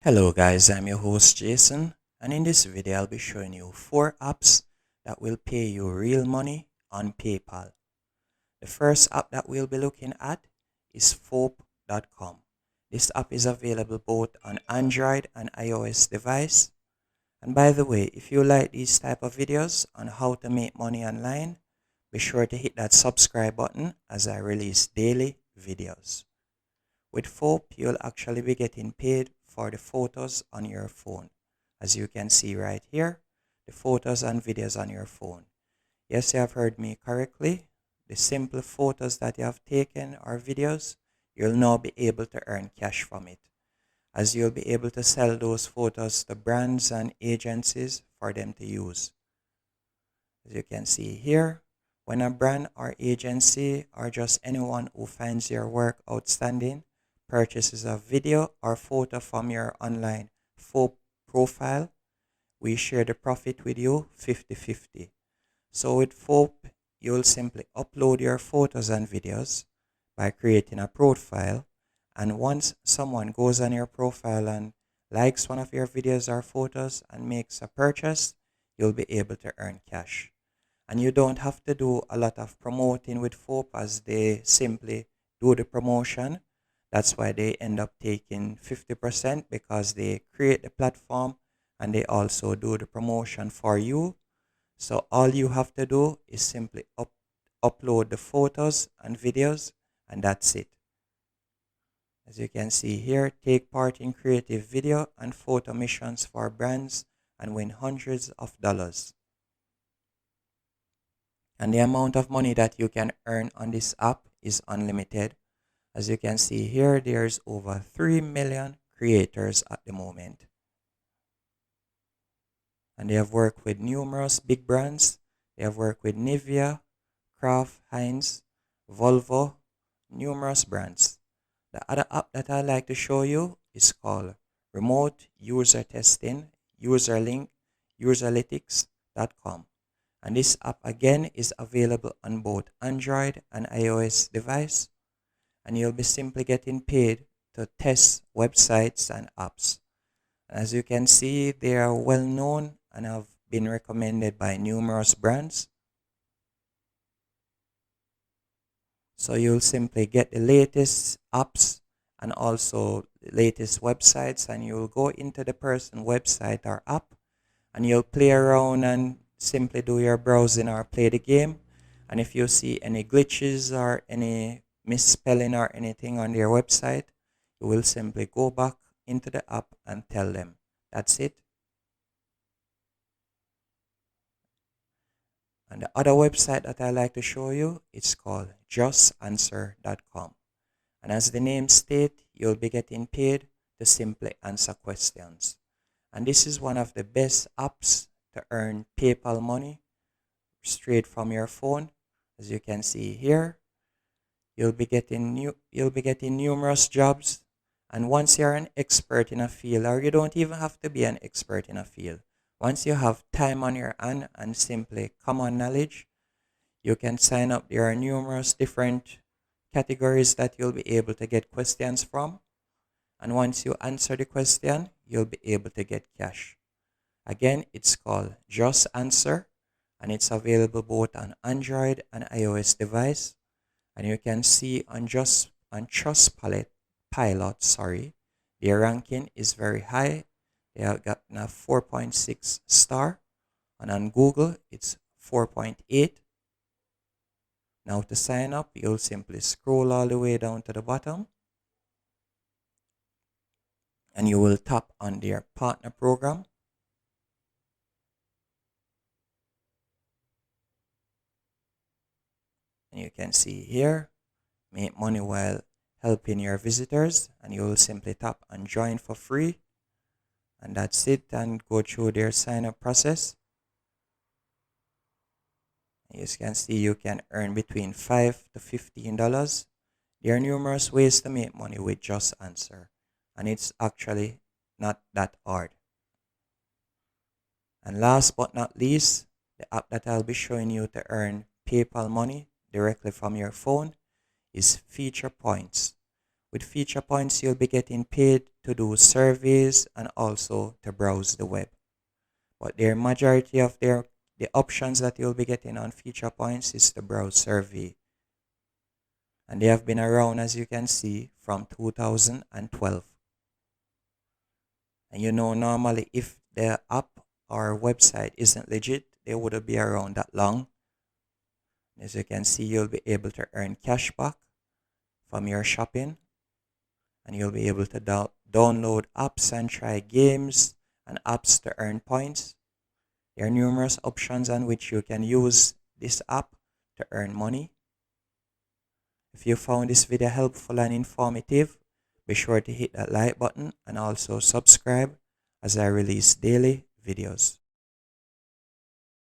Hello guys, I'm your host Jason, and in this video I'll be showing you 4 apps that will pay you real money on PayPal. The first app that we'll be looking at is foap.com. This app is available both on Android and iOS device. And by the way, if you like these type of videos on how to make money online, be sure to hit that subscribe button as I release daily videos. With Foap, you'll actually be getting paid for the photos on your phone. As you can see right here, the photos and videos on your phone. Yes, you have heard me correctly. The simple photos that you have taken or videos, you'll now be able to earn cash from it, as you'll be able to sell those photos to brands and agencies for them to use. As you can see here, when a brand or agency or just anyone who finds your work outstanding purchases a video or photo from your online Foap profile, we share the profit with you 50-50. So with Foap, you'll simply upload your photos and videos by creating a profile, and once someone goes on your profile and likes one of your videos or photos and makes a purchase, you'll be able to earn cash. And you don't have to do a lot of promoting with Foap, as they simply do the promotion. That's why they end up taking 50%, because they create the platform and they also do the promotion for you. So all you have to do is simply upload the photos and videos, and that's it. As you can see here, take part in creative video and photo missions for brands and win hundreds of dollars. And the amount of money that you can earn on this app is unlimited. As you can see here, there's over 3 million creators at the moment. And they have worked with numerous big brands. They have worked with Nivea, Kraft, Heinz, Volvo, numerous brands. The other app that I like to show you is called Remote User Testing, Userlink, Userlytics.com. And this app again is available on both Android and iOS device, and you'll be simply getting paid to test websites and apps. As you can see, they are well known and have been recommended by numerous brands. So you'll simply get the latest apps and also the latest websites, and you'll go into the person website or app, and you'll play around and simply do your browsing or play the game. And if you see any glitches or any misspelling or anything on their website, you will simply go back into the app and tell them. That's it. And the other website that I like to show you, it's called JustAnswer.com. And as the name states, you'll be getting paid to simply answer questions. And this is one of the best apps to earn PayPal money straight from your phone. As you can see here, you'll be getting numerous jobs. And once you're an expert in a field, or you don't even have to be an expert in a field, once you have time on your hand and simply common knowledge, you can sign up. There are numerous different categories that you'll be able to get questions from. And once you answer the question, you'll be able to get cash. Again, it's called JustAnswer, and it's available both on Android and iOS device. And you can see on Trustpilot, their ranking is very high. They have gotten a 4.6 star, and on Google it's 4.8. Now to sign up, you'll simply scroll all the way down to the bottom, and you will tap on their partner program. And you can see here, make money while helping your visitors, and you will simply tap on join for free, and that's it, and go through their sign up process. As you can see, you can earn between $5 to $15. There are numerous ways to make money with JustAnswer, and it's actually not that hard. And last but not least, the app that I'll be showing you to earn PayPal money directly from your phone is Feature Points. With feature points, you'll be getting paid to do surveys and also to browse the web. But the majority of the options that you'll be getting on feature points is to browse survey. And they have been around, as you can see, from 2012. And you know, normally if the app or website isn't legit, they wouldn't be around that long. As you can see, you'll be able to earn cash back from your shopping, and you'll be able to download apps and try games and apps to earn points. There are numerous options on which you can use this app to earn money. If you found this video helpful and informative, be sure to hit that like button and also subscribe as I release daily videos.